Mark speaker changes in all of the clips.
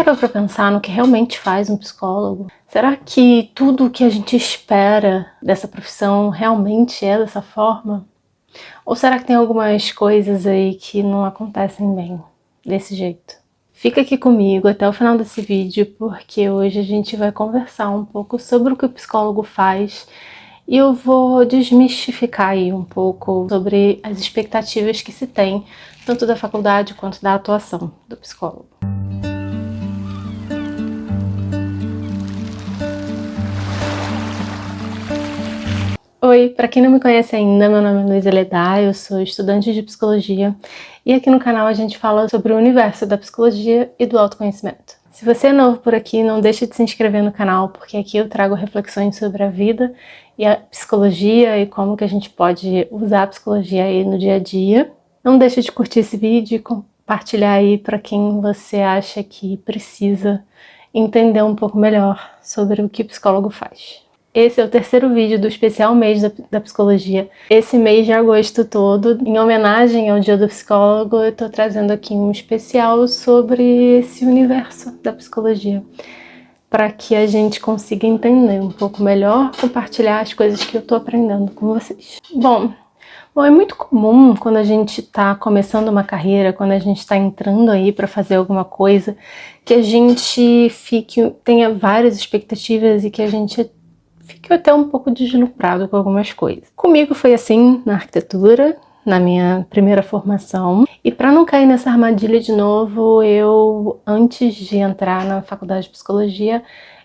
Speaker 1: Parou para pensar no que realmente faz um psicólogo? Será que tudo o que a gente espera dessa profissão realmente é dessa forma? Ou será que tem algumas coisas aí que não acontecem bem desse jeito? Fica aqui comigo até o final desse vídeo, porque hoje a gente vai conversar um pouco sobre o que o psicólogo faz e eu vou desmistificar aí um pouco sobre as expectativas que se tem, tanto da faculdade quanto da atuação do psicólogo. Oi, para quem não me conhece ainda, meu nome é Luísa Ledá, eu sou estudante de psicologia e aqui no canal a gente fala sobre o universo da psicologia e do autoconhecimento. Se você é novo por aqui, não deixe de se inscrever no canal, porque aqui eu trago reflexões sobre a vida e a psicologia e como que a gente pode usar a psicologia aí no dia a dia. Não deixe de curtir esse vídeo e compartilhar aí para quem você acha que precisa entender um pouco melhor sobre o que o psicólogo faz. Esse é o terceiro vídeo do especial mês da psicologia. Esse mês de agosto todo, em homenagem ao Dia do Psicólogo, eu tô trazendo aqui um especial sobre esse universo da psicologia, para que a gente consiga entender um pouco melhor, compartilhar as coisas que eu tô aprendendo com vocês. Bom, é muito comum quando a gente tá começando uma carreira, quando a gente tá entrando aí para fazer alguma coisa, que a gente tenha várias expectativas e que a gente fiquei até um pouco deslumbrado com algumas coisas. Comigo foi assim na arquitetura, na minha primeira formação. E para não cair nessa armadilha de novo, antes de entrar na faculdade de psicologia,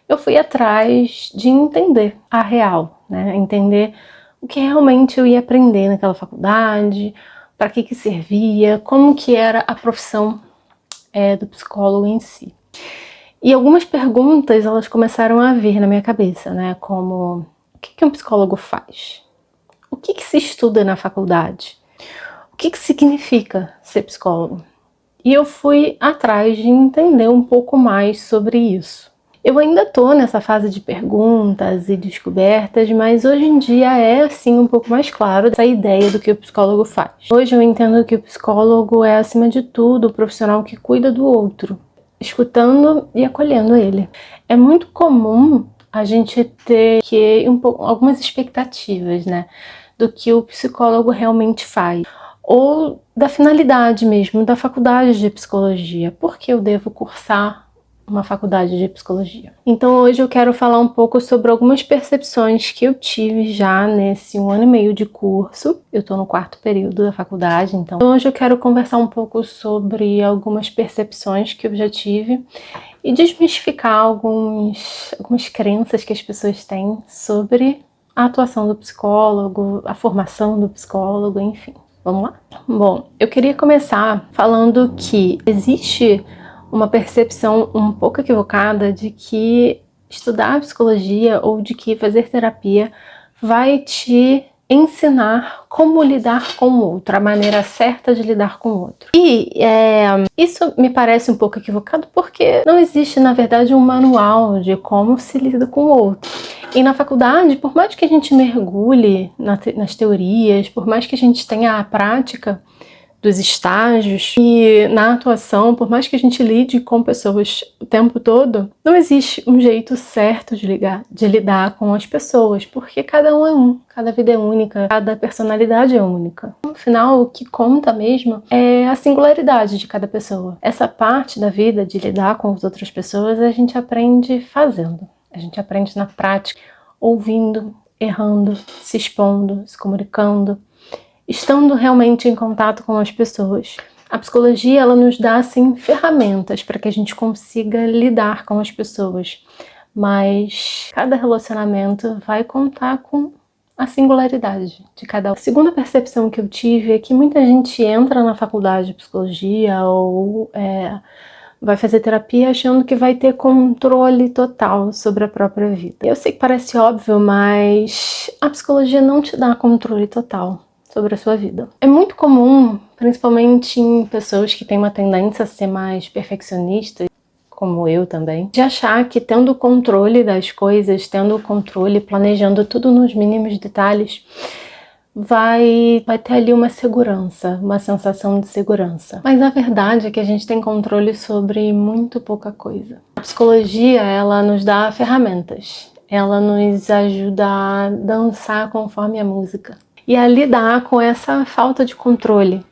Speaker 1: eu fui atrás de entender a real, né? Entender o que realmente eu ia aprender naquela faculdade, para que servia, como que era a profissão do psicólogo em si. E algumas perguntas, elas começaram a vir na minha cabeça, né? Como, o que um psicólogo faz? O que se estuda na faculdade? O que significa ser psicólogo? E eu fui atrás de entender um pouco mais sobre isso. Eu ainda estou nessa fase de perguntas e descobertas, mas hoje em dia é, assim, um pouco mais claro essa ideia do que o psicólogo faz. Hoje eu entendo que o psicólogo é, acima de tudo, o profissional que cuida do outro, escutando e acolhendo ele. É muito comum a gente ter algumas expectativas, né, do que o psicólogo realmente faz, ou da finalidade mesmo da faculdade de psicologia. Por que eu devo cursar uma faculdade de psicologia? Então hoje eu quero falar um pouco sobre algumas percepções que eu tive já nesse 1 ano e meio de curso. Eu estou no 4º período da faculdade, então hoje eu quero conversar um pouco sobre algumas percepções que eu já tive e desmistificar algumas crenças que as pessoas têm sobre a atuação do psicólogo, a formação do psicólogo, enfim. Vamos lá? Bom, eu queria começar falando que existe uma percepção um pouco equivocada de que estudar psicologia ou de que fazer terapia vai te ensinar como lidar com o outro, a maneira certa de lidar com o outro. E isso me parece um pouco equivocado porque não existe, na verdade, um manual de como se lida com o outro. E na faculdade, por mais que a gente mergulhe nas teorias, por mais que a gente tenha a prática dos estágios e na atuação, por mais que a gente lide com pessoas o tempo todo, não existe um jeito certo de lidar com as pessoas, porque cada um é um, cada vida é única, cada personalidade é única. No final, o que conta mesmo é a singularidade de cada pessoa. Essa parte da vida de lidar com as outras pessoas a gente aprende fazendo, a gente aprende na prática, ouvindo, errando, se expondo, se comunicando, estando realmente em contato com as pessoas. A psicologia, ela nos dá, assim, ferramentas para que a gente consiga lidar com as pessoas, mas cada relacionamento vai contar com a singularidade de cada um. A segunda percepção que eu tive é que muita gente entra na faculdade de psicologia ou vai fazer terapia achando que vai ter controle total sobre a própria vida. Eu sei que parece óbvio, mas a psicologia não te dá controle total sobre a sua vida. É muito comum, principalmente em pessoas que têm uma tendência a ser mais perfeccionistas, como eu também, de achar que tendo o controle das coisas, tendo o controle, planejando tudo nos mínimos detalhes, vai ter ali uma segurança, uma sensação de segurança. Mas a verdade é que a gente tem controle sobre muito pouca coisa. A psicologia, ela nos dá ferramentas. Ela nos ajuda a dançar conforme a música. E a lidar com essa falta de controle.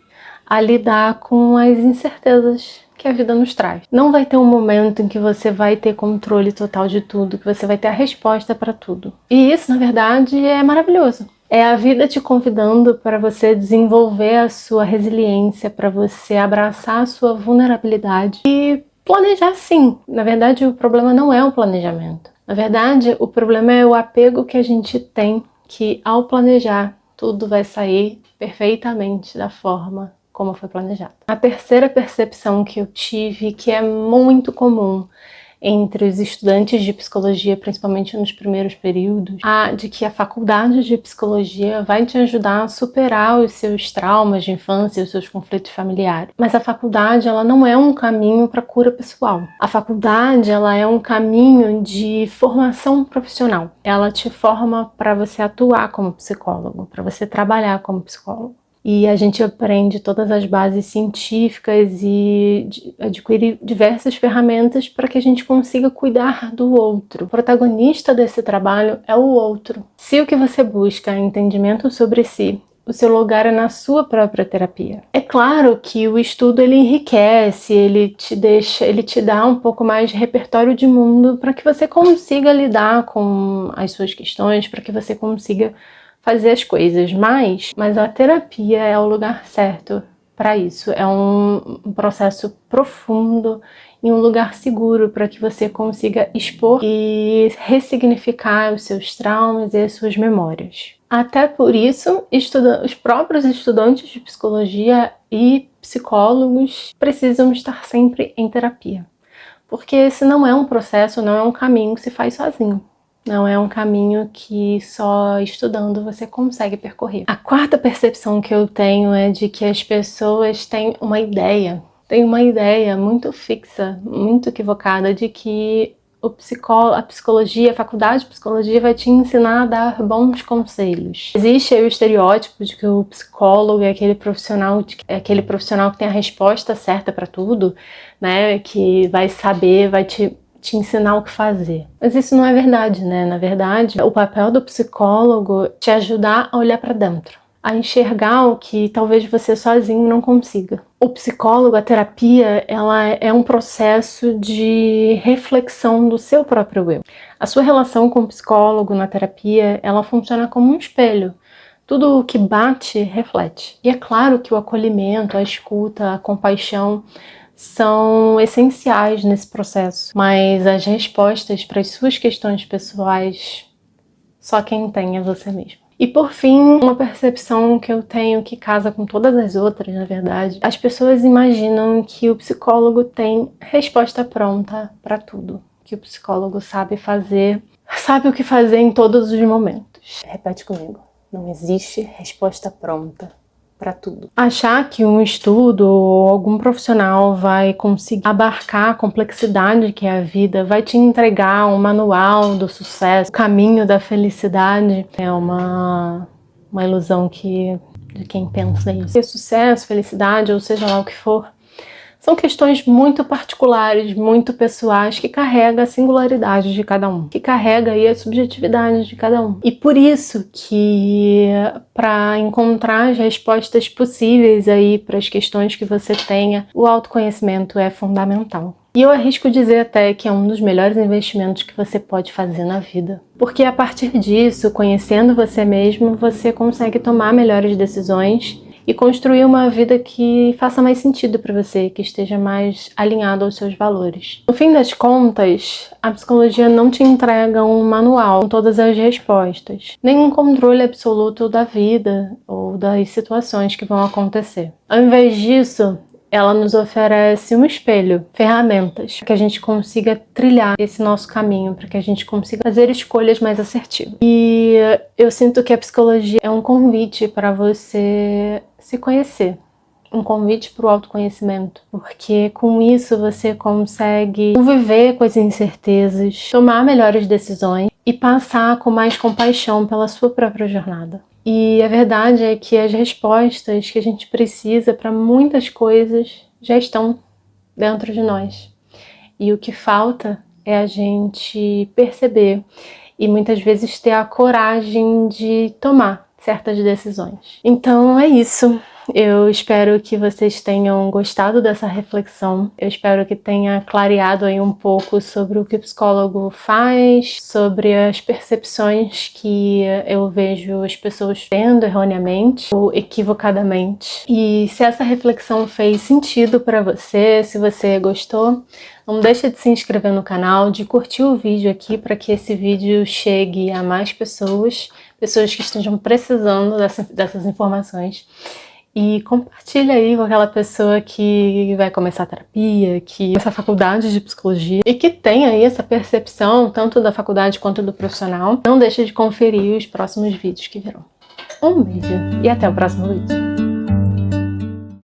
Speaker 1: A lidar com as incertezas que a vida nos traz. Não vai ter um momento em que você vai ter controle total de tudo, que você vai ter a resposta para tudo. E isso, na verdade, é maravilhoso. É a vida te convidando para você desenvolver a sua resiliência, para você abraçar a sua vulnerabilidade e planejar sim. Na verdade, o problema não é o planejamento. Na verdade, o problema é o apego que a gente tem, que ao planejar, tudo vai sair perfeitamente da forma como foi planejado. A terceira percepção que eu tive, que é muito comum entre os estudantes de psicologia, principalmente nos primeiros períodos, de que a faculdade de psicologia vai te ajudar a superar os seus traumas de infância, os seus conflitos familiares. Mas a faculdade, ela não é um caminho para cura pessoal. A faculdade, ela é um caminho de formação profissional. Ela te forma para você atuar como psicólogo, para você trabalhar como psicólogo. E a gente aprende todas as bases científicas e adquirir diversas ferramentas para que a gente consiga cuidar do outro. O protagonista desse trabalho é o outro. Se o que você busca é entendimento sobre si, o seu lugar é na sua própria terapia. É claro que o estudo ele enriquece, ele te dá um pouco mais de repertório de mundo para que você consiga lidar com as suas questões, para que você consiga fazer as coisas, mas a terapia é o lugar certo para isso. É um processo profundo e um lugar seguro para que você consiga expor e ressignificar os seus traumas e as suas memórias. Até por isso, os próprios estudantes de psicologia e psicólogos precisam estar sempre em terapia, porque esse não é um processo, não é um caminho que se faz sozinho. Não é um caminho que só estudando você consegue percorrer. A quarta percepção que eu tenho é de que as pessoas têm uma ideia muito fixa, muito equivocada de que a psicologia, a faculdade de psicologia vai te ensinar a dar bons conselhos. Existe aí o estereótipo de que o psicólogo é aquele profissional que tem a resposta certa para tudo, né? Que vai saber, vai te ensinar o que fazer. Mas isso não é verdade, né? Na verdade, o papel do psicólogo é te ajudar a olhar para dentro, a enxergar o que talvez você sozinho não consiga. O psicólogo, a terapia, ela é um processo de reflexão do seu próprio eu. A sua relação com o psicólogo na terapia, ela funciona como um espelho. Tudo o que bate, reflete. E é claro que o acolhimento, a escuta, a compaixão são essenciais nesse processo, mas as respostas para as suas questões pessoais, só quem tem é você mesmo. E por fim, uma percepção que eu tenho que casa com todas as outras, na verdade, as pessoas imaginam que o psicólogo tem resposta pronta para tudo, que o psicólogo sabe o que fazer em todos os momentos. Repete comigo, não existe resposta pronta para tudo. Achar que um estudo ou algum profissional vai conseguir abarcar a complexidade que é a vida, vai te entregar um manual do sucesso, o caminho da felicidade, é uma ilusão de quem pensa isso. E sucesso, felicidade, ou seja lá o que for, são questões muito particulares, muito pessoais, que carregam a singularidade de cada um, que carrega aí a subjetividade de cada um. E por isso que para encontrar as respostas possíveis aí para as questões que você tenha, o autoconhecimento é fundamental. E eu arrisco dizer até que é um dos melhores investimentos que você pode fazer na vida. Porque a partir disso, conhecendo você mesmo, você consegue tomar melhores decisões e construir uma vida que faça mais sentido para você, que esteja mais alinhado aos seus valores. No fim das contas, a psicologia não te entrega um manual com todas as respostas, nem um controle absoluto da vida ou das situações que vão acontecer. Ao invés disso, ela nos oferece um espelho, ferramentas, para que a gente consiga trilhar esse nosso caminho, para que a gente consiga fazer escolhas mais assertivas. E eu sinto que a psicologia é um convite para você se conhecer, um convite para o autoconhecimento, porque com isso você consegue conviver com as incertezas, tomar melhores decisões e passar com mais compaixão pela sua própria jornada. E a verdade é que as respostas que a gente precisa para muitas coisas já estão dentro de nós. E o que falta é a gente perceber e muitas vezes ter a coragem de tomar certas decisões. Então é isso. Eu espero que vocês tenham gostado dessa reflexão. Eu espero que tenha clareado aí um pouco sobre o que o psicólogo faz, sobre as percepções que eu vejo as pessoas tendo erroneamente ou equivocadamente. E se essa reflexão fez sentido para você, se você gostou, não deixa de se inscrever no canal, de curtir o vídeo aqui para que esse vídeo chegue a mais pessoas que estejam precisando dessas informações. E compartilha aí com aquela pessoa que vai começar a terapia, que começa a faculdade de psicologia e que tem aí essa percepção tanto da faculdade quanto do profissional. Não deixa de conferir os próximos vídeos que virão. Um beijo e até o próximo vídeo.